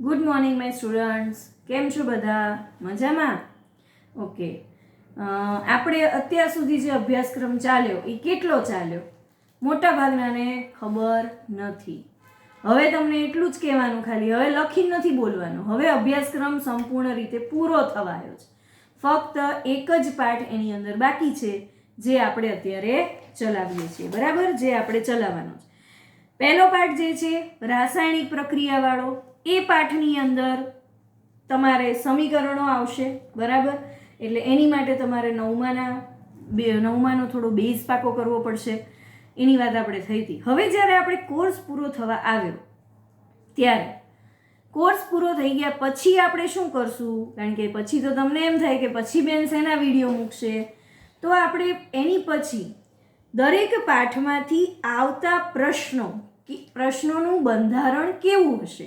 Good morning my students. કેમ છો બધા? મજામાં? ઓકે. આપણે અત્યાર સુધી જે અભ્યાસક્રમ ચાલ્યો એ કેટલો ચાલ્યો મોટા ભાગનાને ખબર નથી. હવે તમને એટલું જ કહેવાનું, ખાલી હવે લખીને નથી બોલવાનું. હવે અભ્યાસક્રમ સંપૂર્ણ રીતે પૂરો થવા આવ્યો છે. ફક્ત એક જ પાઠ એની અંદર બાકી છે જે આપણે અત્યારે ચલાવીએ છીએ. બરાબર? જે આપણે ચલાવવાનો છે પહેલો પાઠ જે છે રાસાયણિક પ્રક્રિયાવાળો, એ પાઠની અંદર તમારે સમીકરણો આવશે. બરાબર? એટલે એની માટે તમારે નવમાનો થોડો બેઝ પાકો કરવો પડશે. એની વાત આપણે થઈ હતી. હવે જ્યારે આપણે કોર્સ પૂરો થવા આવ્યો ત્યારે કોર્સ પૂરો થઈ ગયા પછી આપણે શું કરશું? કારણ કે પછી તો તમને એમ થાય કે પછી બેન શેના વિડીયો મૂકશે, તો આપણે એની પછી દરેક પાઠમાંથી આવતા પ્રશ્નોનું બંધારણ કેવું હશે,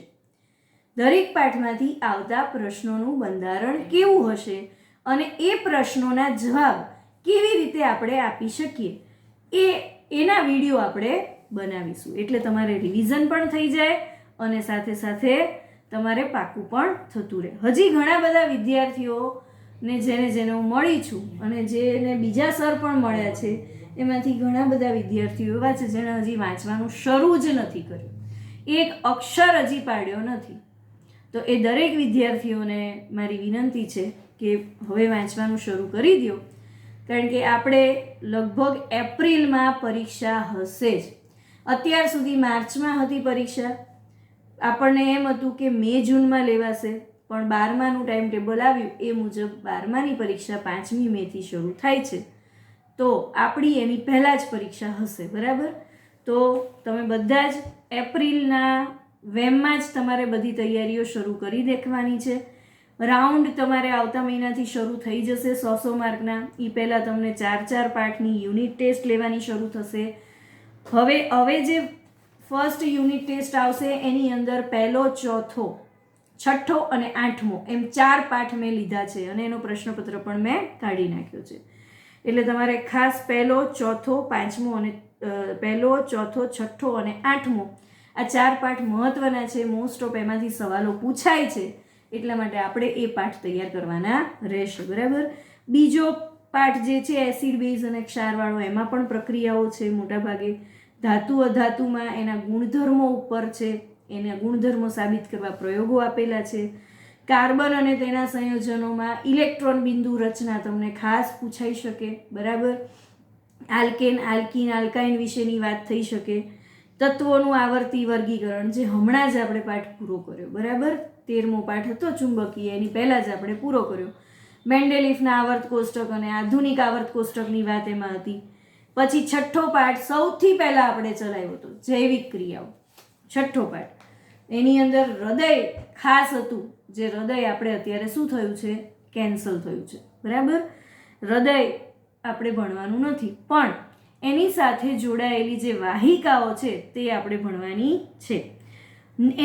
દરેક પાઠમાંથી આવતા પ્રશ્નોનું બંધારણ કેવું હશે અને એ પ્રશ્નોના જવાબ કેવી રીતે આપણે આપી શકીએ એના વિડીયો આપણે બનાવીશું. એટલે તમારે રિવિઝન પણ થઈ જાય અને સાથે સાથે તમારે પાકું પણ થતું રહે. હજી ઘણા બધા વિદ્યાર્થીઓને જેને હું મળી છું અને જેને બીજા સર પણ મળ્યા છે, એમાંથી ઘણા બધા વિદ્યાર્થીઓ એવા છે જેણે હજી વાંચવાનું શરૂ જ નથી કર્યું, એક અક્ષર હજી પાડ્યો નથી. તો એ દરેક વિદ્યાર્થીઓને મારી વિનંતી છે કે હવે વાંચવાનું શરૂ કરી દો, કારણ કે આપણે લગભગ એપ્રિલમાં પરીક્ષા હશે જ. અત્યાર સુધી માર્ચમાં હતી પરીક્ષા, આપણને એમ હતું કે મે જૂનમાં લેવાશે, પણ 12માનું ટાઈમ ટેબલ આવ્યું એ મુજબ 12માની પરીક્ષા 5મી મેથી શરૂ થાય છે. તો આપણી એની પહેલાં જ પરીક્ષા હશે. બરાબર? તો તમે બધા જ એપ્રિલના વેમમાં જ તમારે બધી તૈયારીઓ શરૂ કરી દેખવાની છે. રાઉન્ડ તમારે આવતા મહિનાથી શરૂ થઈ જશે 100 માર્કના. એ પહેલાં તમને 4 પાઠની યુનિટ ટેસ્ટ લેવાની શરૂ થશે. હવે જે ફર્સ્ટ યુનિટ ટેસ્ટ આવશે એની અંદર પહેલો, ચોથો, છઠ્ઠો અને 8મો એમ 4 પાઠ મેં લીધા છે અને એનો પ્રશ્નપત્ર પણ મેં કાઢી નાખ્યો છે. એટલે તમારે ખાસ પહેલો, ચોથો, 5મો અને પહેલો, ચોથો, છઠ્ઠો અને 8મો આ 4 પાઠ મહત્વના છે. મોસ્ટ ઓફ એમાંથી સવાલો પૂછાય છે, એટલા માટે આપણે એ પાઠ તૈયાર કરવાના રહેશે. બરાબર? બીજો પાઠ જે છે એસિડ બેઝ અને ક્ષારવાળો, એમાં પણ પ્રક્રિયાઓ છે મોટાભાગે. ધાતુ અધાતુમાં એના ગુણધર્મો ઉપર છે, એના ગુણધર્મો સાબિત કરવા પ્રયોગો આપેલા છે. કાર્બન અને તેના સંયોજનોમાં ઇલેક્ટ્રોન બિંદુ રચના તમને ખાસ પૂછાઈ શકે. બરાબર? આલ્કેન, આલ્કીન, આલ્કાઇન વિશેની વાત થઈ શકે. તત્વોનું આવર્તી વર્ગીકરણ, જે હમણાં જ આપણે પાઠ પૂરો કર્યો. બરાબર? 13મો પાઠ હતો ચુંબકીય, એની પહેલાં જ આપણે પૂરો કર્યો. મેન્ડેલિફના આવર્ત કોષ્ટક અને આધુનિક આવર્ત કોષ્ટકની વાત એમાં હતી. પછી છઠ્ઠો પાઠ સૌથી પહેલાં આપણે ચલાવ્યો હતો, જૈવિક ક્રિયાઓ. છઠ્ઠો પાઠ એની અંદર હૃદય ખાસ હતું, જે હૃદય આપણે અત્યારે શું થયું છે? કેન્સલ થયું છે. બરાબર? હૃદય આપણે ભણવાનું નથી, પણ એની સાથે જોડાયેલી જે વાહિકાઓ છે તે આપણે ભણવાની છે.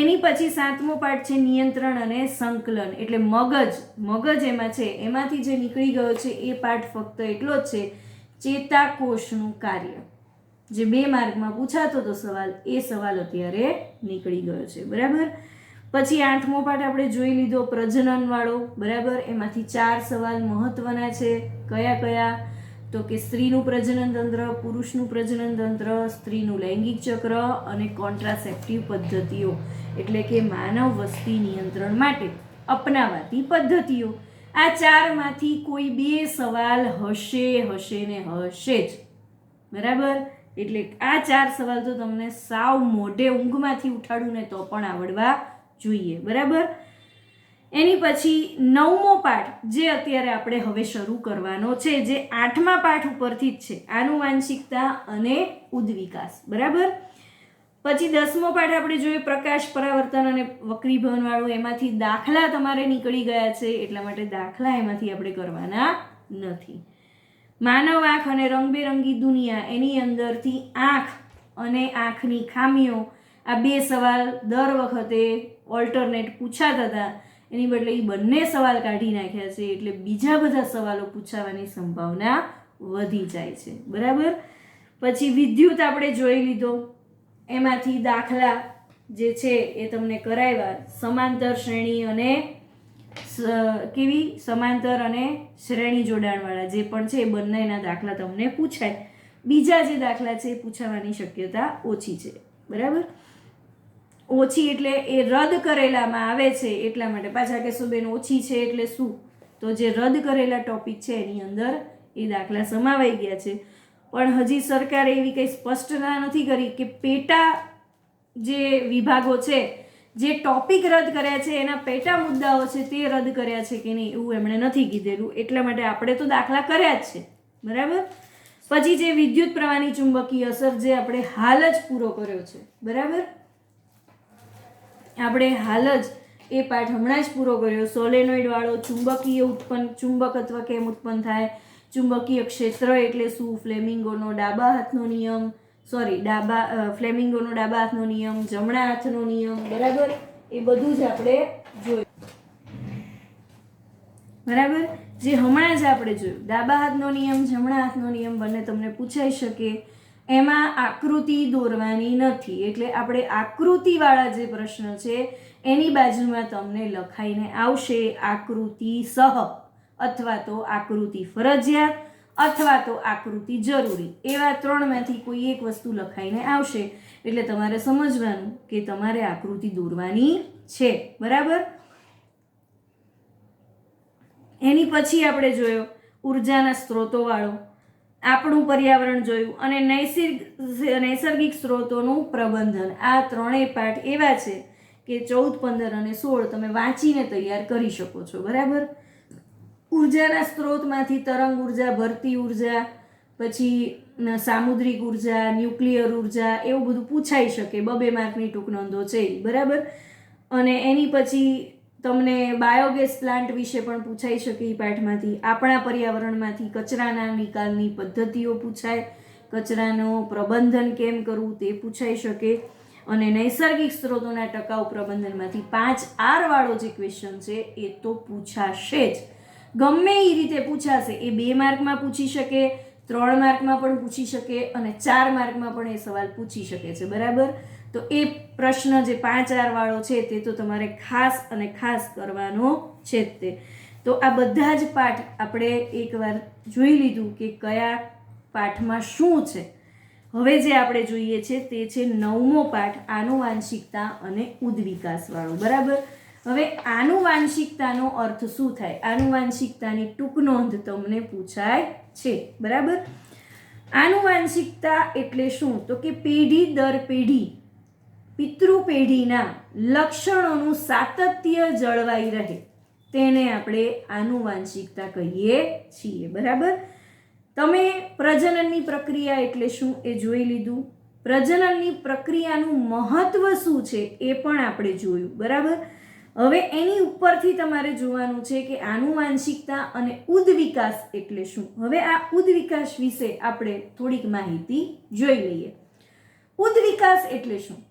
એની પછી 7મો પાઠ છે નિયંત્રણ અને સંકલન, એટલે મગજ એમાં છે. એમાંથી જે નીકળી ગયો છે એ પાઠ ફક્ત એટલો જ છે, ચેતાકોષનું કાર્ય, જે 2 માર્કમાં પૂછાતો હતો સવાલ, એ સવાલ અત્યારે નીકળી ગયો છે. બરાબર? પછી 8મો પાઠ આપણે જોઈ લીધો પ્રજનનવાળો. બરાબર? એમાંથી 4 સવાલ મહત્વના છે. કયા? તો કે સ્ત્રીનું પ્રજનન તંત્ર, પુરુષનું પ્રજનન તંત્ર, સ્ત્રીનું લૈંગિક ચક્ર અને કોન્ટ્રાસેપ્ટિવ પદ્ધતિઓ, એટલે કે માનવ વસ્તી નિયંત્રણ માટે અપનાવાતી પદ્ધતિઓ. આ 4માંથી કોઈ 2 સવાલ હશે ને હશે જ. બરાબર? એટલે આ 4 સવાલ તો તમને સાવ મોઢે ઊંઘમાંથી ઉઠાડું ને તો પણ આવડવા જોઈએ. બરાબર? એની પછી 9મો પાઠ જે અત્યારે આપણે હવે શરૂ કરવાનો છે, જે 8મા પાઠ ઉપરથી જ છે, આનુવાંશિકતા અને ઉદ્વિકાસ. બરાબર? પછી 10મો પાઠ આપણે જોઈએ પ્રકાશ પરાવર્તન અને વક્રીભવનવાળું. એમાંથી દાખલા તમારે નીકળી ગયા છે, એટલા માટે દાખલા એમાંથી આપણે કરવાના નથી. માનવ આંખ અને રંગબેરંગી દુનિયા, એની અંદરથી આંખ અને આંખની ખામીઓ, આ 2 સવાલ દર વખતે ઓલ્ટરનેટ પૂછાતા હતા, એની બદલે એ બંને સવાલ કાઢી નાખ્યા છે, એટલે બીજા બધા સવાલો પૂછાવાની સંભાવના વધી જાય છે. બરાબર? પછી વિદ્યુત આપણે જોઈ લીધો, એમાંથી દાખલા જે છે એ તમને કરાવ્યા સમાંતર શ્રેણી અને કેવી સમાંતર અને શ્રેણી જોડાણવાળા જે પણ છે એ બંનેના દાખલા તમને પૂછાય. બીજા જે દાખલા છે એ પૂછાવાની શક્યતા ઓછી છે. બરાબર, ઓછી એટલે એ રદ કરેલામાં આવે છે એટલા માટે. પાછા કહેશો બેન ઓછી છે એટલે શું? તો જે રદ કરેલા ટોપિક છે એની અંદર એ દાખલા સમાવાઈ ગયા છે. પણ હજી સરકારે એવી કંઈ સ્પષ્ટતા નથી કરી કે પેટા જે વિભાગો છે જે ટોપિક રદ કર્યા છે એના પેટા મુદ્દાઓ છે તે રદ કર્યા છે કે નહીં એવું એમણે નથી કીધેલું. એટલા માટે આપણે તો દાખલા કર્યા જ છે. બરાબર, પછી જે વિદ્યુત પ્રવાહની ચુંબકીય અસર જે આપણે હાલ જ પૂરો કર્યો છે. બરાબર, આપણે હાલ જ એ પાઠ હમણાં જ પૂરો કર્યો. સોલેનોઇડ વાળો ચુંબકત્વ કેમ ઉત્પન્ન થાય, ચુંબકીય ક્ષેત્ર એટલે શું, ફ્લેમિંગોનો ડાબા હાથનો નિયમ, ફ્લેમિંગોનો ડાબા હાથનો નિયમ, જમણા હાથનો નિયમ. બરાબર, એ બધું જ આપણે જોયું. બરાબર, જે હમણાં જ આપણે જોયું ડાબા હાથનો નિયમ, જમણા હાથનો નિયમ બંને તમને પૂછાઈ શકે. એમાં આકૃતિ દોરવાની નથી એટલે આપણે આકૃતિવાળા જે પ્રશ્ન છે એની બાજુમાં તમને લખાઈને આવશે આકૃતિ સહ અથવા તો આકૃતિ ફરજિયાત અથવા તો આકૃતિ જરૂરી. એવા ત્રણમાંથી કોઈ એક વસ્તુ લખાઈને આવશે એટલે તમારે સમજવાનું કે તમારે આકૃતિ દોરવાની છે. બરાબર, એની પછી આપણે જોયો ઉર્જાના સ્ત્રોતો વાળો, આપણું પર્યાવરણ જોયું અને નૈસર્ગિક સ્ત્રોતોનું પ્રબંધન. આ ત્રણેય પાઠ એવા છે કે 14, 15 અને 16 તમે વાંચીને તૈયાર કરી શકો છો. બરાબર, ઉર્જાના સ્ત્રોતમાંથી તરંગ ઉર્જા, ભરતી ઉર્જા, પછી સામુદ્રિક ઉર્જા, ન્યુક્લિયર ઉર્જા એવું બધું પૂછાઈ શકે. 2 માર્કની ટૂંક નોંધો છે. બરાબર, અને એની પછી તમને બાયોગેસ પ્લાન્ટ વિશે પણ પૂછાઈ શકે એ પાઠમાંથી. આપણા પર્યાવરણમાંથી કચરાના નિકાલની પદ્ધતિઓ પૂછાય, કચરાનો પ્રબંધન કેમ કરવું તે પૂછાઈ શકે. અને નૈસર્ગિક સ્ત્રોતોના ટકાઉ પ્રબંધનમાંથી 5R વાળો જે ક્વેશ્ચન છે એ તો પૂછાશે જ. ગમે એ રીતે પૂછાશે. એ 2 માર્કમાં પૂછી શકે, 3 માર્કમાં પણ પૂછી શકે અને 4 માર્કમાં પણ એ સવાલ પૂછી શકે છે. બરાબર, તો એ પ્રશ્ન જે 5R વાળો છે તે તો તમારે ખાસ અને ખાસ કરવાનો છે જ તે. તો આ બધા જ પાઠ આપણે એકવાર જોઈ લીધું કે કયા પાઠમાં શું છે. હવે જે આપણે જોઈએ છે તે છે 9મો પાઠ આનુવાંશિકતા અને ઉદ્વિકાસ વાળો. બરાબર, હવે આનુવાંશિકતાનો અર્થ શું થાય, આનુવાંશિકતાની ટૂંક નોંધ તમને પૂછાય છે. બરાબર, આનુવાંશિકતા એટલે શું તો કે પેઢી દર પેઢી પિતૃ પેઢીના લક્ષણોનું સાતત્ય જળવાઈ રહે તેને આપણે આનુવાંશિકતા કહીએ છીએ. બરાબર, તમે પ્રજનનની પ્રક્રિયા એટલે શું એ જોઈ લીધું. પ્રજનનની પ્રક્રિયાનું મહત્વ શું છે એ પણ આપણે જોયું. બરાબર, હવે એની ઉપરથી તમારે જોવાનું છે કે આનુવાંશિકતા અને ઉદ્વિકાસ એટલે શું. હવે આ ઉદ્વિકાસ વિશે આપણે થોડીક માહિતી જોઈ લઈએ. ઉદ્વિકાસ એટલે શું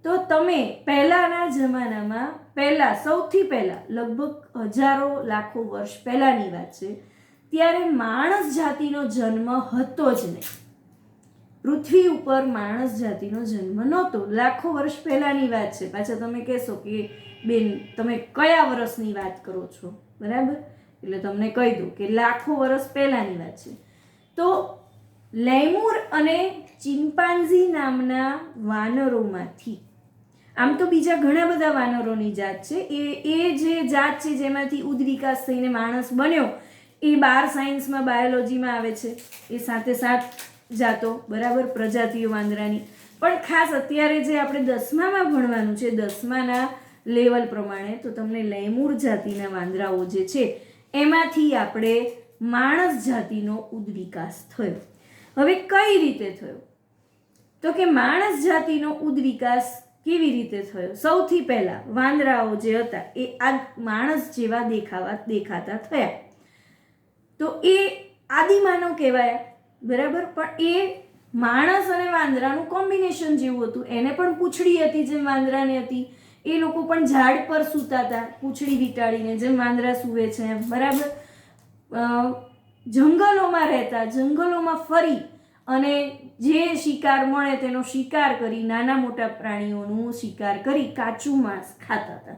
તો તમે પહેલાના જમાનામાં સૌથી પહેલા લગભગ હજારો લાખો વર્ષ પહેલાની વાત છે ત્યારે માણસ જાતિનો જન્મ હતો જ નહીં. પૃથ્વી ઉપર માણસ જાતિનો જન્મ નહોતો. લાખો વર્ષ પહેલાની વાત છે. પાછા તમે કહેશો કે બેન તમે કયા વર્ષની વાત કરો છો. બરાબર, એટલે તમને કહી દઉં કે લાખો વર્ષ પહેલાની વાત છે. તો લેમુર અને ચિમ્પાન્ઝી નામના વાનરોમાંથી, આમ તો બીજા ઘણા બધા વાનરોની જાત છે, એ જે જાત છે જેમાંથી ઉદ્વિકાસ થઈને માણસ બન્યો એ 12 સાયન્સમાં બાયોલોજીમાં આવે છે. એ સાથે 7 જાતો, બરાબર, પ્રજાતિઓ વાંદરાની. પણ ખાસ અત્યારે જે આપણે 10મામાં ભણવાનું છે, 10માના લેવલ પ્રમાણે, તો તમને લેમુર જાતિના વાંદરાઓ જે છે એમાંથી આપણે માણસ જાતિનો ઉદ્વિકાસ થયો. હવે કઈ રીતે થયો તો કે માણસ જાતિનો ઉદ્વિકાસ કેવી રીતે થયો. સૌથી પહેલા વાંદરાઓ જે હતા એ આ માણસ જેવા દેખાતા થયા. તો એ આદિમાનવ કહેવાયા. બરાબર, પણ એ માણસ અને વાંદરાનું કોમ્બિનેશન જેવું હતું. એને પણ પૂંછડી હતી જેમ વાંદરાને હતી. એ લોકો પણ ઝાડ પર સૂતા હતા પૂંછડી વીંટાળીને જેમ વાંદરા સૂવે છે એમ. બરાબર, જંગલોમાં રહેતા, જંગલોમાં ફરી અને જે શિકાર મળે તેનો શિકાર કરી નાના મોટા પ્રાણીઓનું શિકાર કરી કાચું માંસ ખાતા હતા.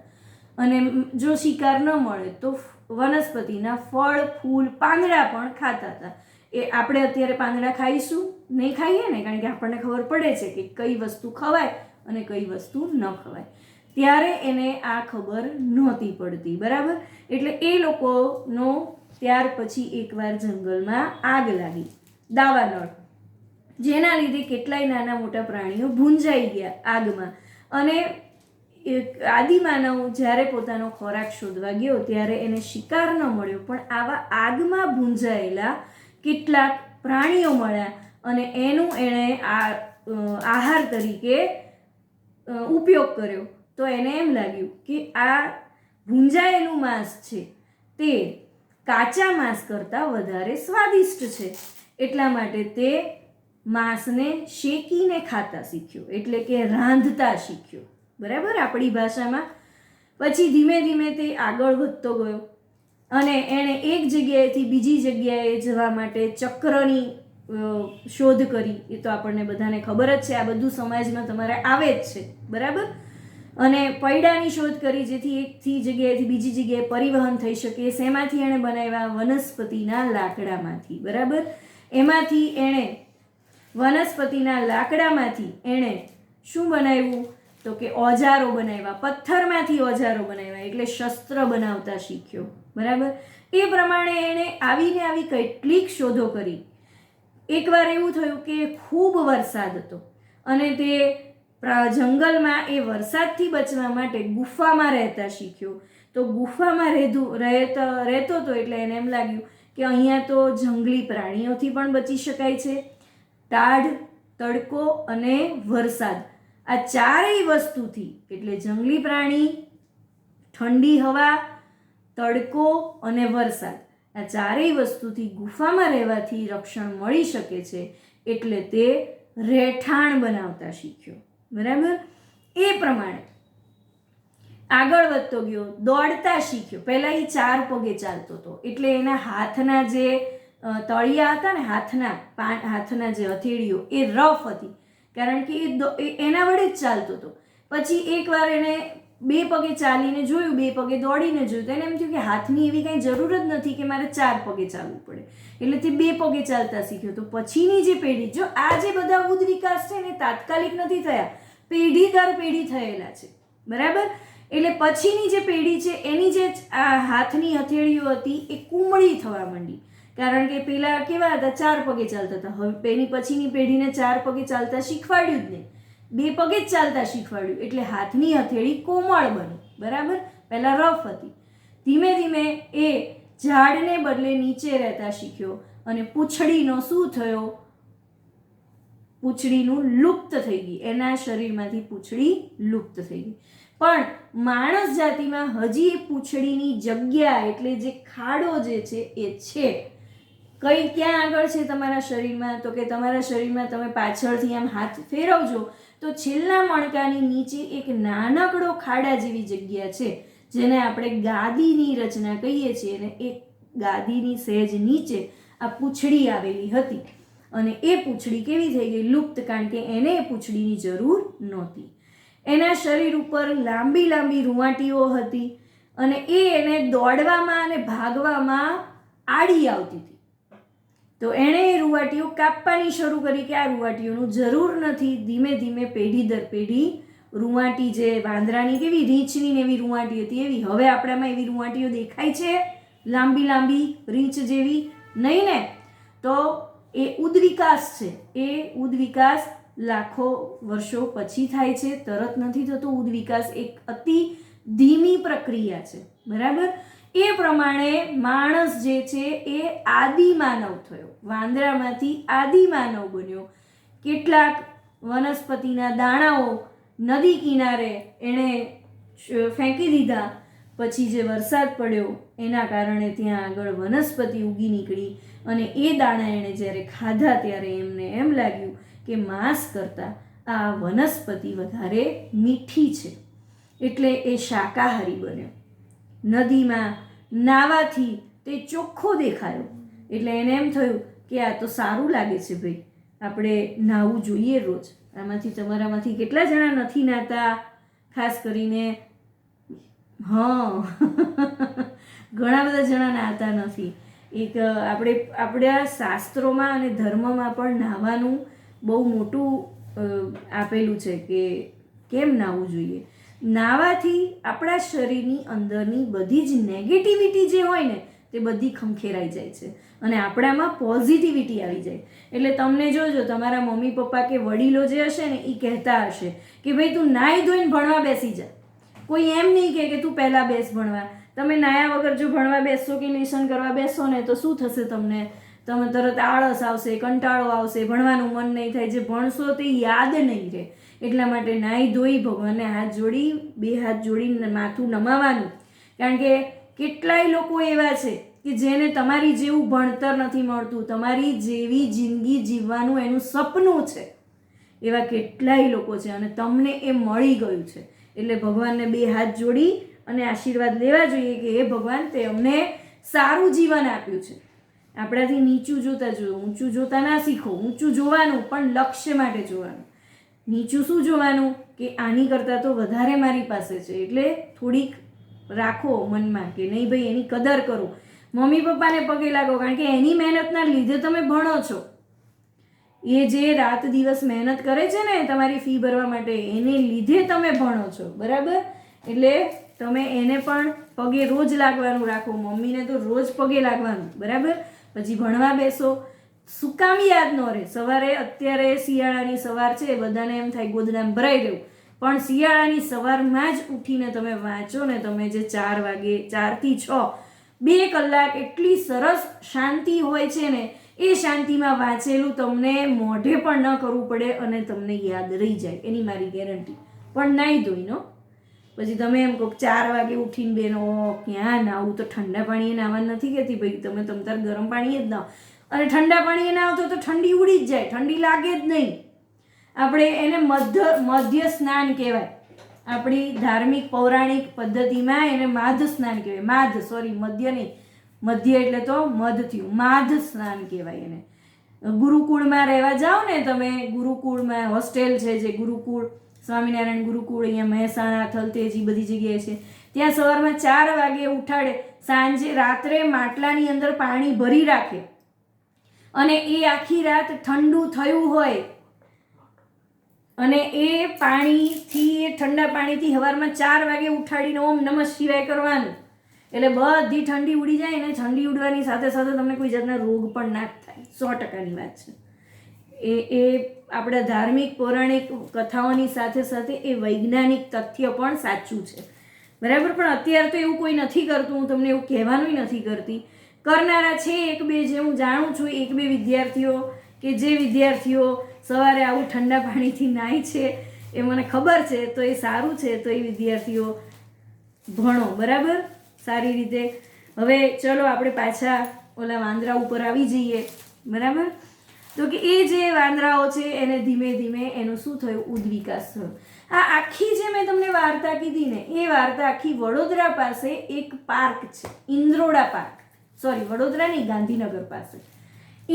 અને જો શિકાર ન મળે તો વનસ્પતિના ફળ, ફૂલ, પાંદડા પણ ખાતા હતા. એ આપણે અત્યારે પાંદડા ખાઈશું? નહીં ખાઈએ ને, કારણ કે આપણને ખબર પડે છે કે કઈ વસ્તુ ખવાય અને કઈ વસ્તુ ન ખવાય. ત્યારે એને આ ખબર નહોતી પડતી, બરાબર. એટલે એ લોકોનો ત્યાર પછી એકવાર જંગલમાં આગ લાગી, દાવાનળ, જેના લીધે કેટલાય નાના મોટા પ્રાણીઓ ભૂંજાઈ ગયા આગમાં. અને આદિમાનવ જ્યારે પોતાનો ખોરાક શોધવા ગયો ત્યારે એને શિકાર ન મળ્યો, પણ આવા આગમાં ભૂંજાયેલા કેટલાક પ્રાણીઓ મળ્યા અને એનું એણે આહાર તરીકે ઉપયોગ કર્યો. તો એને એમ લાગ્યું કે આ ભૂંજાયેલું માંસ છે તે કાચા માંસ કરતાં વધારે સ્વાદિષ્ટ છે. એટલા માટે તે માંસને શેકીને ખાતા શીખ્યો, એટલે કે રાંધતા શીખ્યો, બરાબર, આપણી ભાષામાં. પછી ધીમે ધીમે તે આગળ વધતો ગયો અને એણે એક જગ્યાએથી બીજી જગ્યાએ જવા માટે ચક્રની શોધ કરી. એ તો આપણને બધાને ખબર જ છે, આ બધું સમાજમાં તમારે આવે જ છે, બરાબર. અને પૈડાની શોધ કરી, જેથી એકથી જગ્યાએથી બીજી જગ્યાએ પરિવહન થઈ શકે. શેમાંથી એણે બનાવ્યા? વનસ્પતિના લાકડામાંથી, બરાબર. એમાંથી એણે વનસ્પતિના લાકડામાંથી એણે શું બનાવ્યું? તો કે ઓજારો બનાવ્યા, પથ્થરમાંથી ઓજારો બનાવ્યા, એટલે શસ્ત્ર બનાવતા શીખ્યો, બરાબર. એ પ્રમાણે એણે આવી કેટલીક શોધો કરી. એકવાર એવું થયું કે ખૂબ વરસાદ હતો અને તે જંગલમાં એ વરસાદથી બચવા માટે ગુફામાં રહેતા શીખ્યો. તો ગુફામાં રહેતો હતો એટલે એને એમ લાગ્યું કે અહીંયા તો જંગલી પ્રાણીઓથી પણ બચી શકાય છે. ટાઢ, તડકો અને વરસાદ, આ ચારેય વસ્તુથી, એટલે જંગલી પ્રાણી, ઠંડી હવા, તડકો અને વરસાદ, આ ચારેય વસ્તુથી ગુફામાં રહેવાથી રક્ષણ મળી શકે છે. એટલે તે રહેઠાણ બનાવતા શીખ્યો, બરાબર. એ પ્રમાણે આગળ વધતો ગયો, દોડતા શીખ્યો. પહેલાં એ 4 પગે ચાલતો હતો, એટલે એના હાથના જે તળિયા હતા ને, હાથના જે હથેળીઓ એ રફ હતી, કારણ કે એ એના વડે જ ચાલતો હતો. પછી એકવાર એને 2 પગે ચાલીને જોયું, 2 પગે દોડીને જોયું, તો એને એમ થયું કે હાથની એવી કંઈ જરૂર જ નથી કે મારે 4 પગે ચાલવું પડે, એટલે તે 2 પગે ચાલતા શીખ્યો. તો પછીની જે પેઢી, જો આ જે બધા બુદ્ધ વિકાસ છે ને તાત્કાલિક નથી થયા, પેઢી દર પેઢી થયેલા છે, બરાબર. એટલે પછીની જે પેઢી છે એની જે હાથની હથેળીઓ હતી એ કુમળી થવા માંડી, કારણ કે પેલા કેવા હતા? 4 પગે ચાલતા હતા. હવે એની પછીની પેઢીને 4 પગે ચાલતા શીખવાડ્યું જ નહીં, 2 પગે જ ચાલતા શીખવાડ્યું, એટલે હાથની હથેળી કોમળ બની, બરાબર. પહેલા રફ હતી. ધીમે ધીમે એ ઝાડને બદલે નીચે રહેતા શીખ્યો અને પૂંછડીનો શું થયો? પૂંછડીનું લુપ્ત થઈ ગઈ, એના શરીરમાંથી પૂંછડી લુપ્ત થઈ ગઈ. પણ માણસ જાતિમાં હજી એ પૂંછડીની જગ્યા, એટલે જે ખાડો જે છે એ છે. કઈ ક્યાં આગળ છે તમારા શરીરમાં? તો કે તમારા શરીરમાં તમે પાછળથી આમ હાથ ફેરવજો તો છેલ્લા મણકાની નીચે એક નાનકડો ખાડા જેવી જગ્યા છે, જેને આપણે ગાદીની રચના કહીએ છીએ. અને એ ગાદીની સહેજ નીચે આ પૂંછડી આવેલી હતી અને એ પૂંછડી કેવી થઈ ગઈ? લુપ્ત, કારણ કે એને એ પૂંછડીની જરૂર નહોતી. એના શરીર ઉપર લાંબી લાંબી રૂંવાટીઓ હતી અને એ એને દોડવામાં અને ભાગવામાં આડી આવતી હતી. તો એણે એ રૂંવાટીઓ કાપવાની શરૂ કરી કે આ રૂંવાટીઓનું જરૂર નથી. ધીમે ધીમે પેઢી દર પેઢી રૂંવાટી, જે વાંદરાની કેવી રીંછની ને એવી રૂંવાટી હતી એવી, હવે આપણામાં એવી રૂંવાટીઓ દેખાય છે લાંબી લાંબી રીંછ જેવી? નહીં ને. તો એ ઉદ્વિકાસ છે. એ ઉદ્વિકાસ લાખો વર્ષો પછી થાય છે, તરત નથી થતો. ઉદ્વિકાસ એક અતિ ધીમી પ્રક્રિયા છે, બરાબર. એ પ્રમાણે માણસ જે છે એ આદિમાનવ થયો, વાંદરામાંથી આદિમાનવ બન્યો. કેટલાક વનસ્પતિના દાણાઓ નદી કિનારે એણે ફેંકી દીધા. પછી જે વરસાદ પડ્યો એના કારણે ત્યાં આગળ વનસ્પતિ ઉગી નીકળી અને એ દાણા એણે જ્યારે ખાધા ત્યારે એમને એમ લાગ્યું કે માંસ કરતાં આ વનસ્પતિ વધારે મીઠી છે, એટલે એ શાકાહારી બન્યો. નદીમાં નાવાથી તે ચોખ્ખો દેખાયો, એટલે એને એમ થયું કે આ તો સારું લાગે છે ભાઈ, આપણે નાહવું જોઈએ રોજ. આમાંથી તમારામાંથી કેટલા જણા નથી નાહતા? ખાસ કરીને ઘણા બધા જણા નાહતા નથી. એક આપણા શાસ્ત્રોમાં અને ધર્મમાં પણ નાહવાનું બહુ મોટું આપેલું છે કે કેમ નાહવું જોઈએ. નાહવાથી આપણા શરીરની અંદરની બધી જ નેગેટિવિટી જે હોય ને તે બધી ખંખેરાઈ જાય છે અને આપણામાં પોઝિટિવિટી આવી જાય. એટલે તમને જોજો, તમારા મમ્મી પપ્પા કે વડીલો જે હશે ને એ કહેતા હશે કે ભાઈ તું નાહી ધોઈને ભણવા બેસી જા. કોઈ એમ નહીં કે તું પહેલાં બેસ ભણવા. તમે નાહ્યા વગર જો ભણવા બેસશો કે લેસન કરવા બેસો ને તો શું થશે? તમે તરત આળસ આવશે, કંટાળો આવશે, ભણવાનું મન નહીં થાય. જે ભણશો તે યાદ નહીં રહે. એટલા માટે નાહી ધોઈ ભગવાનને હાથ જોડી, બે હાથ જોડીને માથું નમાવાનું. કારણ કે કેટલાય લોકો એવા છે કે જેને તમારી જેવું ભણતર નથી મળતું, તમારી જેવી જિંદગી જીવવાનું એનું સપનું છે. એવા કેટલાય લોકો છે અને તમને એ મળી ગયું છે. એટલે ભગવાનને બે હાથ જોડી અને આશીર્વાદ લેવા જોઈએ કે હે ભગવાન, તે અમને સારું જીવન આપ્યું છે. આપણાથી નીચું જોતા જોયું, ઊંચું જોતા ના શીખો. ઊંચું જોવાનું પણ લક્ષ્ય માટે જોવાનું. નીચું શું જોવાનું કે આની કરતાં તો વધારે મારી પાસે છે, એટલે થોડીક રાખો મનમાં કે નહીં ભાઈ એની કદર કરો. મમ્મી પપ્પાને પગે લાગો, કારણ કે એની મહેનતના લીધે તમે ભણો છો. એ જે રાત દિવસ મહેનત કરે છે ને તમારી ફી ભરવા માટે, એને લીધે તમે ભણો છો. બરાબર? એટલે તમે એને પણ પગે રોજ લાગવાનું રાખો. મમ્મીને તો રોજ પગે લાગવાનું. બરાબર? પછી ભણવા બેસો. શું કામ યાદ ન રહે? સવારે અત્યારે શિયાળાની સવાર છે, બધાને એમ થાય ગોદડામાં ભરાઈ દેવું, પણ શિયાળાની સવારમાં જ ઉઠીને તમે વાંચો ને, તમે જે 4 વાગે 4 થી 6 2 કલાક એટલી સરસ શાંતિ હોય છે ને, એ શાંતિમાં વાંચેલું તમને મોઢે પણ ન કરવું પડે અને તમને યાદ રહી જાય. એની મારી ગેરંટી. પણ નાહી ધોઈનો. પછી તમે એમ કહો 4 વાગે ઉઠીને બેનો ક્યાં નાવું? તો ઠંડા પાણીએ નાહવાનું નથી કહેતી ભાઈ, તમે તમતાર ગરમ પાણીએ જ નાહો. અને ઠંડા પાણીએ નાહો તો ઠંડી ઉડી જ જાય, ઠંડી લાગે જ નહીં. આપણે એને મધ્ય સ્નાન કહેવાય. આપણી ધાર્મિક પૌરાણિક પદ્ધતિમાં એને માધ સ્નાન કહેવાય. મધ્ય નહીં, મધ્ય એટલે તો મધ થયું. માધ સ્નાન કહેવાય એને. ગુરુકુળમાં રહેવા જાઓ ને તમે, ગુરુકુળમાં હોસ્ટેલ છે જે ગુરુકુળ, સ્વામિનારાયણ ગુરુકુળ અહીંયા મહેસાણા, થલતેજ, બધી જગ્યાએ છે. ત્યાં સવારમાં 4 વાગે ઉઠાડે, સાંજે રાત્રે માટલાની અંદર પાણી ભરી રાખે અને એ આખી રાત ઠંડુ થયું હોય અને એ પાણીથી, એ ઠંડા પાણીથી સવારમાં 4 વાગે ઉઠાડીને ઓમ નમઃ શિવાય કરવાનું. એટલે બધી ઠંડી ઉડી જાય ને. ઠંડી ઉડવાની સાથે સાથે તમને કોઈ જાતના રોગ પણ ના થાય. 100%ની વાત છે. એ આપણા ધાર્મિક પૌરાણિક કથાઓની સાથે સાથે એ વૈજ્ઞાનિક તથ્ય પણ સાચું છે. બરાબર? પણ અત્યારે તો એવું કોઈ નથી કરતું. હું તમને એવું કહેવાનું નથી કરતી. કરનારા છે 1-2 જે હું જાણું છું, 1-2 વિદ્યાર્થીઓ કે જે વિદ્યાર્થીઓ સવારે આવું ઠંડા પાણીથી નાહી છે, એ મને ખબર છે. તો એ સારું છે. તો એ વિદ્યાર્થીઓ ભણો. બરાબર? સારી રીતે. હવે ચલો આપણે પાછા ઓલા વાંદરા ઉપર આવી જઈએ. બરાબર? તો કે એ જે વાંદરાઓ છે એને ધીમે ધીમે એનું શું થયું? ઉદ્વિકાસ થયો. આ આખી જે મેં તમને વાર્તા કીધી ને, એ વાર્તા આખી વડોદરા પાસે એક પાર્ક છે, ઇન્દ્રોડા પાર્ક. વડોદરા નહીં, ગાંધીનગર પાસે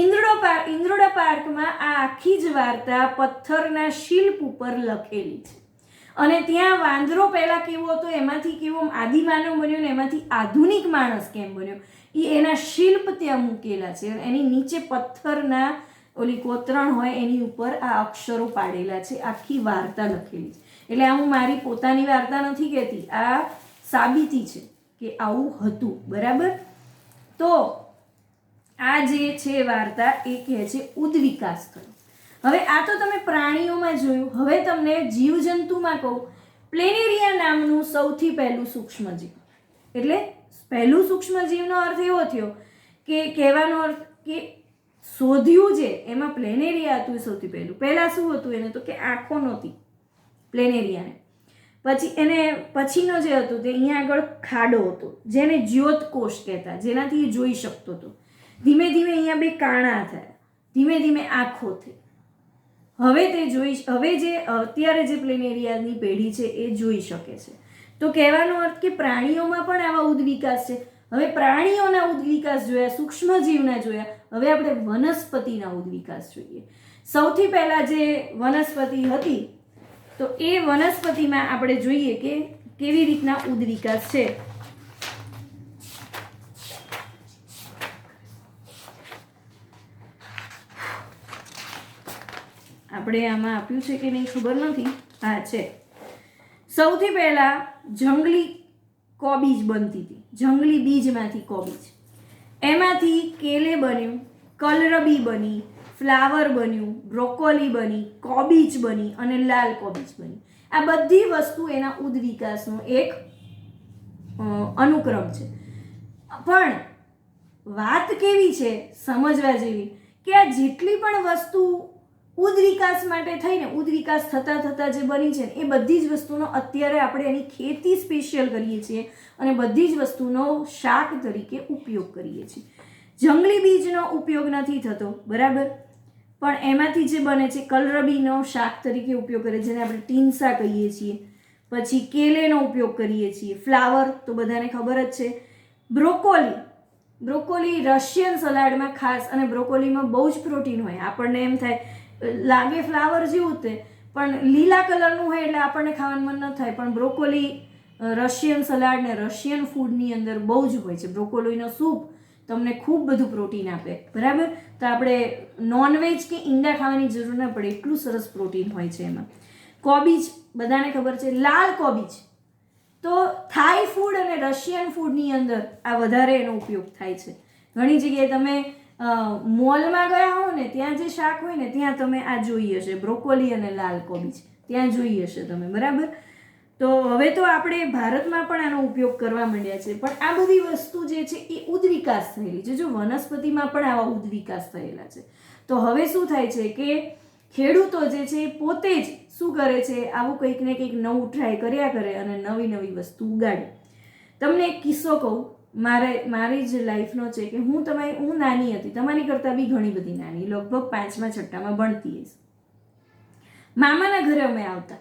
ઇન્દ્રોડા પાર્કમાં આ આખી જ વાર્તા પથ્થરના શિલ્પ ઉપર લખેલી છે. અને ત્યાં વાંદરો પહેલા કેવો હતો, એમાંથી કેવો આદિમાનવ બન્યો ને એમાંથી આધુનિક માણસ કેમ બન્યો, એ એના શિલ્પ ત્યાં મૂકેલા છે. એની નીચે પથ્થરના ઓલી કોતરણ હોય એની ઉપર આ અક્ષરો પાડેલા છે. આખી વાર્તા લખેલી છે. એટલે આ હું મારી પોતાની વાર્તા નથી કહેતી, આ સાબિતી છે કે આવું હતું. બરાબર? તો આ જે છે વાર્તા એ કહે છે ઉદ્વિકાસ થયો. હવે આ તો તમે પ્રાણીઓમાં જોયું. હવે તમને જીવજંતુમાં કહું. પ્લેનેરિયા નામનું સૌથી પહેલું સૂક્ષ્મજીવ, એટલે પહેલું સૂક્ષ્મજીવનો અર્થ એવો થયો કે કહેવાનો અર્થ કે શોધ્યું જે એમાં પ્લેનેરિયા હતું સૌથી પહેલું. પહેલાં શું હતું એને? તો કે આંખો નહોતી પ્લેનેરિયાને. પછી એને પછીનો જે હતું તે અહીંયા આગળ ખાડો હતો જેને જ્યોતકોષ કહેતા, જેનાથી એ જોઈ શકતો હતો. ધીમે ધીમે અહીંયા 2 કાણા થયા, ધીમે ધીમે આંખો થઈ. હવે જે અત્યારે જે પ્લેનેરિયાની પેઢી છે એ જોઈ શકે છે. તો કહેવાનો અર્થ કે પ્રાણીઓમાં પણ આવા ઉદ્વિકાસ છે. હવે પ્રાણીઓના ઉદ્વિકાસ જોયા, સૂક્ષ્મજીવના જોયા, હવે આપણે વનસ્પતિના ઉદ્વિકાસ જોઈએ. સૌથી પહેલાં જે વનસ્પતિ હતી તો એ વનસ્પતિમાં આપણે જોઈએ કે કેવી રીતના ઉદવિકાસ છે. આપણે આમાં આપ્યું છે કે નહીં ખબર નથી. હા છે. સૌથી પહેલા જંગલી કોબીજ બનતી હતી, જંગલી બીજમાંથી કોબીજ, એમાંથી કેલે બન્યું, કલરબી બની, ફ્લાવર બન્યું, બ્રોકોલી બની, કોબીજ બની અને લાલ કોબીજ બની. આ બધી વસ્તુ એના ઉદવિકાસનો એક અનુક્રમ છે. પણ વાત કેવી છે સમજવા જેવી કે આ જેટલી પણ વસ્તુ ઉદવિકાસ માટે થઈને ઉદવિકાસ થતાં થતાં જે બની છે એ બધી જ વસ્તુનો અત્યારે આપણે એની ખેતી સ્પેશિયલ કરીએ છીએ અને બધી જ વસ્તુનો શાક તરીકે ઉપયોગ કરીએ છીએ. જંગલી બીજનો ઉપયોગ નથી થતો, બરાબર, પણ એમાંથી જે બને છે કલરબીનો શાક તરીકે ઉપયોગ કરે, જેને આપણે ટીન્સા કહીએ છીએ. પછી કેલેનો ઉપયોગ કરીએ છીએ. ફ્લાવર તો બધાને ખબર જ છે. બ્રોકોલી, બ્રોકોલી રશિયન સલાડમાં ખાસ, અને બ્રોકોલીમાં બહુ જ પ્રોટીન હોય. આપણને એમ થાય લાગે ફ્લાવર જેવું તે, પણ લીલા કલરનું હોય એટલે આપણને ખાવાનું મન ન થાય, પણ બ્રોકોલી રશિયન સલાડ ને રશિયન ફૂડની અંદર બહુ જ હોય છે. બ્રોકોલીનો સૂપ તમને ખૂબ બધું પ્રોટીન આપે, બરાબર. તો આપણે નોનવેજ કે ઈંડા ખાવાની જરૂર ના પડે, એટલું સરસ પ્રોટીન હોય છે એમાં. કોબીજ બધાને ખબર છે. લાલ કોબીજ તો થાઈ ફૂડ અને રશિયન ફૂડની અંદર આ વધારે એનો ઉપયોગ થાય છે. ઘણી જગ્યાએ તમે મોલમાં ગયા હો ને ત્યાં જે શાક હોય ને ત્યાં તમે આ જોઈ હશે, બ્રોકોલી અને લાલ કોબીજ ત્યાં જોઈ હશે તમે, બરાબર. તો હવે તો આપણે ભારતમાં પણ આનો ઉપયોગ કરવા માંડ્યા છે, પણ આ બધી વસ્તુ જે છે એ ઉદવિકાસ થયેલી છે. જો વનસ્પતિમાં પણ આવા ઉદવિકાસ થયેલા છે, તો હવે શું થાય છે કે ખેડૂતો જે છે એ પોતે જ શું કરે છે, આવું કંઈક ને કંઈક નવું ટ્રાય કર્યા કરે અને નવી નવી વસ્તુ ઉગાડે. તમને એક કિસ્સો કહું, મારી જ લાઈફનો છે કે હું નાની હતી, તમારી કરતાં બી ઘણી બધી નાની, લગભગ 5મા 6મામાં ભણતી હઈશ. મામાના ઘરે અમે આવતા.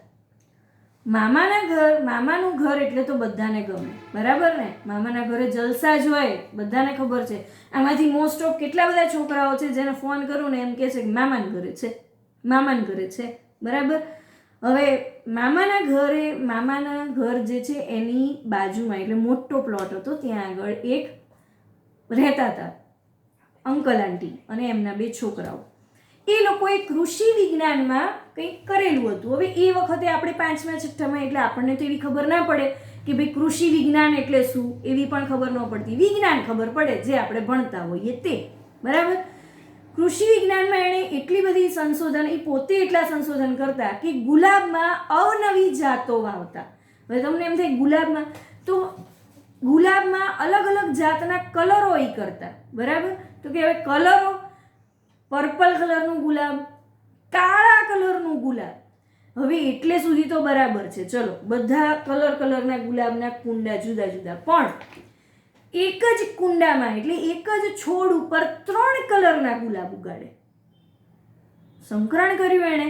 મામાનું ઘર એટલે તો બધાને ગમે, બરાબર ને. મામાના ઘરે જલસા જ હોય, બધાને ખબર છે. આમાંથી મોસ્ટ ઓફ કેટલા બધા છોકરાઓ છે જેને ફોન કરું ને એમ કહે છે કે મામાના ઘરે છે, મામાના ઘરે છે, બરાબર. હવે મામાના ઘર જે છે એની બાજુમાં, એટલે મોટો પ્લોટ હતો, ત્યાં આગળ એક રહેતા હતા અંકલ આંટી અને એમના 2 છોકરાઓ. એ લોકોએ કૃષિ વિજ્ઞાનમાં કંઈક કરેલું હતું. હવે એ વખતે આપણે 5મા 6મામાં એટલે આપણને તો એવી ખબર ના પડે કે ભાઈ કૃષિ વિજ્ઞાન એટલે શું, એવી પણ ખબર ન પડતી. વિજ્ઞાન ખબર પડે જે આપણે ભણતા હોઈએ તે, બરાબર. કૃષિ વિજ્ઞાનમાં એણે એટલી બધી સંશોધન, એ પોતે એટલા સંશોધન કરતા કે ગુલાબમાં અવનવી જાતો વાવતા. હવે તમને એમ થાય ગુલાબમાં, તો ગુલાબમાં અલગ અલગ જાતના કલરો એ કરતા, બરાબર. તો કે હવે કલરો, પર્પલ કલરનું ગુલાબ, કાળા કલરનું ગુલાબ. હવે એટલે સુધી તો બરાબર છે, ચલો બધા કલરના ગુલાબના કુંડા જુદા જુદા, પણ એક જ કુંડામાં એટલે એક જ છોડ ઉપર 3 કલરના ગુલાબ ઉગાડે. સંકરણ કર્યું એણે,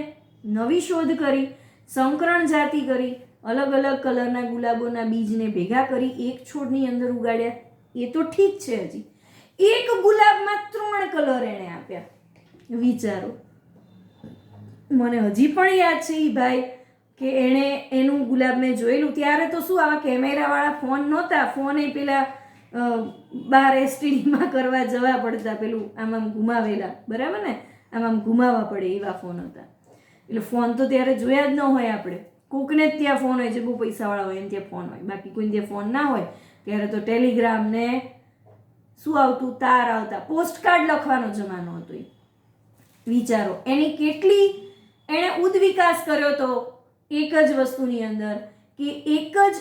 નવી શોધ કરી, સંકરણ જાતિ કરી, અલગ અલગ કલરના ગુલાબોના બીજને ભેગા કરી એક છોડની અંદર ઉગાડ્યા. એ તો ઠીક છે, હજી એક ગુલાબમાં 3 કલર એણે આપ્યા. વિચારો. મને હજી પણ યાદ છે એ ભાઈ કે એણે એનું ગુલાબ મેં જોયેલું. ત્યારે તો શું આવા કેમેરાવાળા ફોન નહોતા, ફોન એ પેલા બહાર એસટીડીમાં કરવા જવા પડતા, પેલું આમ ઘુમાવેલા, બરાબર ને, આમ ઘુમાવવા પડે એવા ફોન હતા. એટલે ફોન તો ત્યારે જોયા જ ન હોય આપણે. કોકને જ ત્યાં ફોન હોય, જે બહુ પૈસાવાળા હોય એને ત્યાં ફોન હોય, બાકી કોઈને ત્યાં ફોન ના હોય. ત્યારે તો ટેલિગ્રામ ને શું આવતું, તાર આવતા, પોસ્ટકાર્ડ લખવાનો જમાનો હતો. એ વિચારો એની કેટલી એણે ઉદવિકાસ કર્યો તો એક જ વસ્તુની અંદર, કે એક જ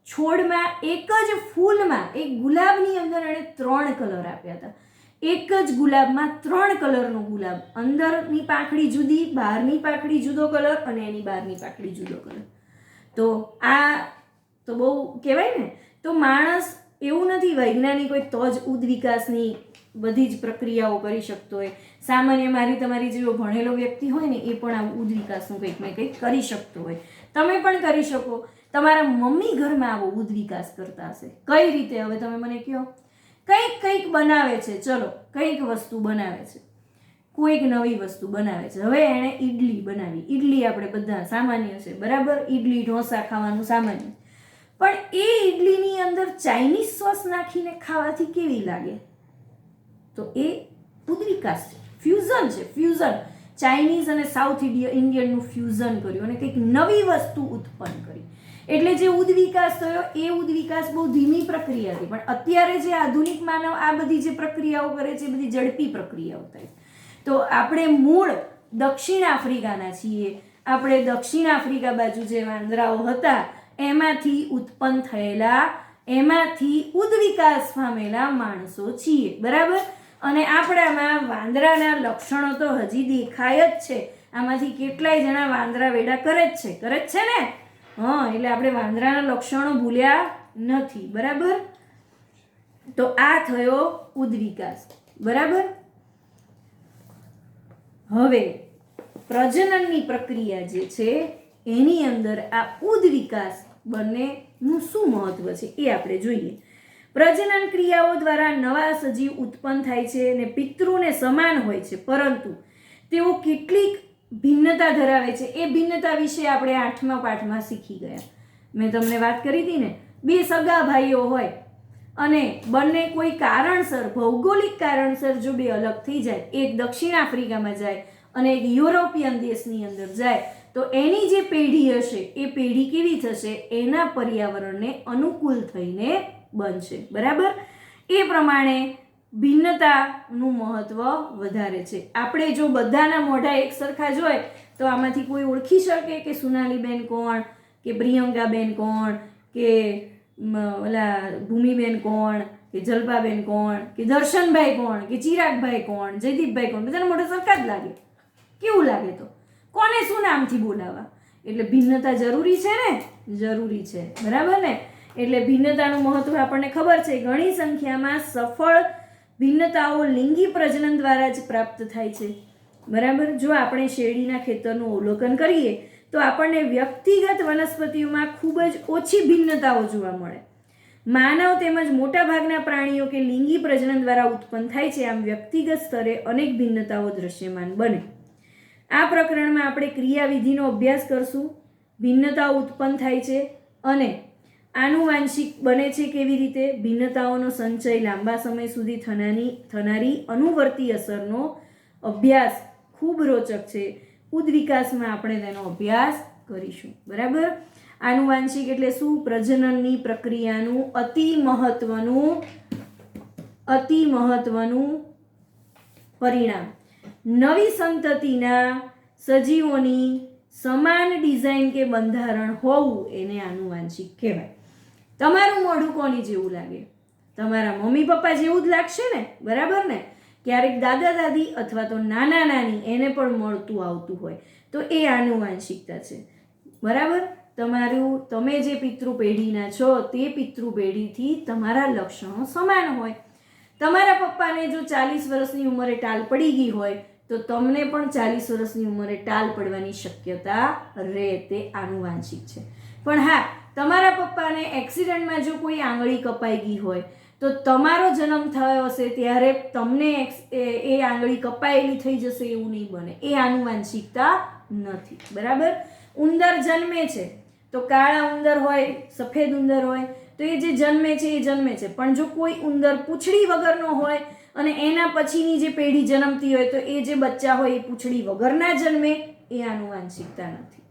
છોડમાં, એક જ ફૂલમાં, એક ગુલાબની અંદર એણે 3 કલર આપ્યા હતા. એક જ ગુલાબમાં 3 કલરનો ગુલાબ, અંદરની પાંખડી જુદી, બહારની પાંખડી જુદો કલર અને એની બહારની પાંખડી જુદો કલર. તો આ તો બહુ કહેવાય ને. તો માણસ એવું નથી, વૈજ્ઞાનિક હોય તો જ ઉદવિકાસની બધી જ પ્રક્રિયાઓ કરી શકતો હોય. સામાન્ય તમારી જેવો ભણેલો વ્યક્તિ હોય ને એ પણ આ ઉદવિકાસનું કંઈક ને કંઈક કરી શકતો હોય. તમે પણ કરી શકો. તમારા મમ્મી ઘરમાં આવો ઉદવિકાસ કરતા હશે. કઈ રીતે? હવે તમે મને કહો. કંઈક બનાવે છે, ચલો કંઈક વસ્તુ બનાવે છે. કોઈક નવી વસ્તુ બનાવે છે. હવે એણે ઈડલી બનાવી. ઈડલી આપણે બધા સામાન્ય છે, બરાબર? ઈડલી ઢોસા ખાવાનું સામાન્ય. પણ એ ઈડલીની અંદર ચાઇનીઝ સોસ નાખીને ખાવાથી કેવી લાગે? તો એ ઉદ્વિકાસ છે, ફ્યુઝન છે, ફ્યુઝન. ચાઇનીઝ અને સાઉથ ઇન્ડિયનનું ફ્યુઝન કર્યું અને કંઈક નવી વસ્તુ ઉત્પન્ન કરી. એટલે જે ઉદ્વિકાસ થયો એ ઉદ્વિકાસ બહુ ધીમી પ્રક્રિયા હતી. પણ અત્યારે જે આધુનિક માનવ આ બધી જે પ્રક્રિયાઓ કરે છે એ બધી ઝડપી પ્રક્રિયાઓ થાય. તો આપણે મૂળ દક્ષિણ આફ્રિકાના છીએ. આપણે દક્ષિણ આફ્રિકા બાજુ જે વાંદરાઓ હતા એમાંથી ઉત્પન્ન થયેલા, એમાંથી ઉદ્વિકાસ પામેલા માણસો છીએ, બરાબર? અને આપણામાં વાંદરાના લક્ષણો તો હજી દેખાય જ છે. આમાંથી કેટલાય જણા વાંદરા વેડા કરે જ છે ને? એટલે આપણે વાંદરાના લક્ષણો ભૂલ્યા નથી, બરાબર? તો આ થયો ઉદ્વિકાસ, બરાબર? હવે પ્રજનનની પ્રક્રિયા જે છે એની અંદર આ ઉદ્વિકાસ બંનેનું શું મહત્વ છે એ આપણે જોઈએ. પ્રજનન ક્રિયાઓ દ્વારા નવા સજીવ ઉત્પન્ન થાય છે અને પિતૃને સમાન હોય છે, પરંતુ તેઓ કેટલીક ભિન્નતા ધરાવે છે. એ ભિન્નતા વિશે આપણે 8મા પાઠમાં શીખી ગયા. મેં તમને વાત કરી હતી ને, 2 સગા ભાઈઓ હોય અને બંને કોઈ કારણસર, ભૌગોલિક કારણસર જો 2 અલગ થઈ જાય, એક દક્ષિણ આફ્રિકામાં જાય અને એક યુરોપિયન દેશની અંદર જાય, તો એની જે પેઢી હશે એ પેઢી કેવી થશે? એના પર્યાવરણને અનુકૂળ થઈને બનશે, બરાબર? એ પ્રમાણે ભિન્નતાનું મહત્વ વધારે છે. આપણે જો બધાના મોઢા એક સરખા જ હોય તો આમાંથી કોઈ ઓળખી શકે કે સોનાલીબેન કોણ, કે પ્રિયંકાબેન કોણ, કે ઓલા ભૂમિબેન કોણ, કે જલ્પાબેન કોણ, કે દર્શનભાઈ કોણ, કે ચિરાગભાઈ કોણ, જયદીપભાઈ કોણ? બધાના મોઢા સરખા જ લાગે. કેવું લાગે? તો કોને શું નામથી બોલાવવા? એટલે ભિન્નતા જરૂરી છે ને? જરૂરી છે, બરાબર ને? એટલે ભિન્નતાનું મહત્વ આપણને ખબર છે. ઘણી સંખ્યામાં સફળ ભિન્નતાઓ લિંગી પ્રજનન દ્વારા જ પ્રાપ્ત થાય છે, બરાબર? જો આપણે શેરડીના ખેતરનું અવલોકન કરીએ તો આપણને વ્યક્તિગત વનસ્પતિઓમાં ખૂબ જ ઓછી ભિન્નતાઓ જોવા મળે. માનવ તેમજ મોટાભાગના પ્રાણીઓ કે લિંગી પ્રજનન દ્વારા ઉત્પન્ન થાય છે, આમ વ્યક્તિગત સ્તરે અનેક ભિન્નતાઓ દ્રશ્યમાન બને. આ પ્રકરણમાં આપણે ક્રિયાવિધિનો અભ્યાસ કરશું. ભિન્નતાઓ ઉત્પન્ન થાય છે અને આનુવાંશિક બને છે કેવી રીતે? ભિન્નતાઓનો સંચય, લાંબા સમય સુધી થનારી અનુવર્તી અસરનો અભ્યાસ ખૂબ રોચક છે. ઉદ્વિકાસમાં આપણે તેનો અભ્યાસ કરીશું, બરાબર? આનુવાંશિક એટલે શું? પ્રજનનની પ્રક્રિયાનું અતિ મહત્વનું પરિણામ. નવી સંતતિના સજીવોની સમાન ડિઝાઇન કે બંધારણ હોવું એને આનુવાંશિક કહેવાય. તમારું મોઢું કોની જેવું લાગે? તમારા મમ્મી પપ્પા જેવું જ લાગશે ને, બરાબર ને? ક્યારેક દાદા દાદી અથવા તો નાના નાની એને પણ મળતું આવતું હોય તો એ આનુવાંશિકતા છે, બરાબર? તમે જે પિતૃ પેઢીના છો તે પિતૃ પેઢીથી તમારા લક્ષણો સમાન હોય. તમારા પપ્પાને જો 40 વર્ષની ઉંમરે ટાલ પડી ગઈ હોય તો તમને પણ 40 વર્ષની ઉંમરે ટાલ પડવાની શક્યતા રહે. તે આનુવાંશિક છે. પણ હા, તમારા પપ્પાને એક્સિડન્ટમાં જો કોઈ આંગળી કપાઈ ગઈ હોય તો તમારો જન્મ થયો હશે ત્યારે તમને એ આંગળી કપાયેલી થઈ જશે એવું નહીં બને. એ આનુવાંશિકતા નથી, બરાબર? ઉંદર જન્મે છે તો કાળા ઉંદર હોય, સફેદ ઉંદર હોય, તો એ જે જન્મે છે એ જન્મે છે. પણ જો કોઈ ઉંદર પૂંછડી વગરનો હોય અને એના પછીની જે પેઢી જન્મતી હોય તો એ જે બચ્ચા હોય એ પૂંછડી વગરના જન્મે, એ આનુવાંશિકતા નથી.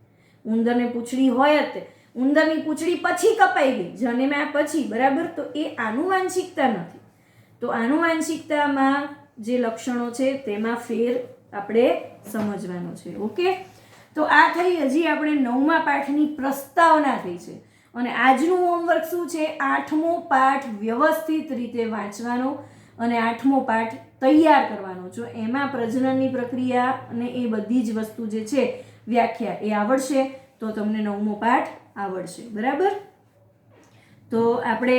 ઉંદરને પૂંછડી હોય જ, ઉંદરની પૂંછડી પછી કપાઈ ગઈ જન્મ્યા પછી, બરાબર? તો એ આનુવાંશિકતા નથી. તો આનુવાંશિકતામાં જે લક્ષણો છે તેમાં ફેર આપણે સમજવાનો છે, ઓકે? તો આ થઈ હજી આપણે 9મા પાઠની પ્રસ્તાવના થઈ છે. અને આજનું હોમવર્ક શું છે? 8મો પાઠ વ્યવસ્થિત રીતે વાંચવાનો અને 8મો પાઠ તૈયાર કરવાનો. જો એમાં પ્રજનનની પ્રક્રિયા અને એ બધી જ વસ્તુ જે છે વ્યાખ્યા એ આવડશે તો તમને 9મો પાઠ આવડશે, બરાબર? તો આપણે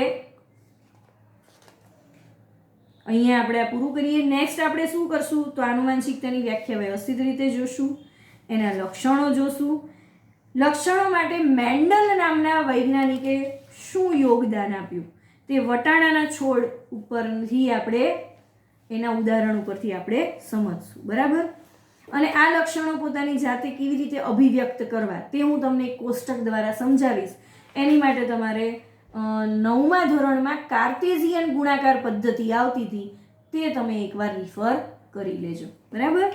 અહીંયા આપણે આ પૂરું કરીએ. નેક્સ્ટ આપણે શું કરશું? તો આનુવાંશિકતાની વ્યાખ્યા વ્યવસ્થિત રીતે જોશું, એના લક્ષણો જોશું. લક્ષણો માટે મેન્ડલ નામના વૈજ્ઞાનિકે શું યોગદાન આપ્યું તે વટાણાના છોડ ઉપરથી આપણે એના ઉદાહરણ ઉપરથી આપણે સમજશું, બરાબર. અને આ લક્ષણો પોતાની જાતે કેવી રીતે અભિવ્યક્ત કરવા તે હું તમને એક કોષ્ટક દ્વારા સમજાવીશ. એની માટે તમારે 9મા ધોરણમાં કાર્ટેશિયન ગુણાકાર પદ્ધતિ આવતી હતી તે તમે એકવાર રિફર કરી લેજો, બરાબર.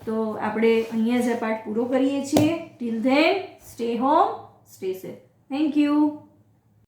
તો આપણે અહીંયા જ આ પાઠ પૂરો કરીએ છીએ. Till then stay home, stay safe. Thank you.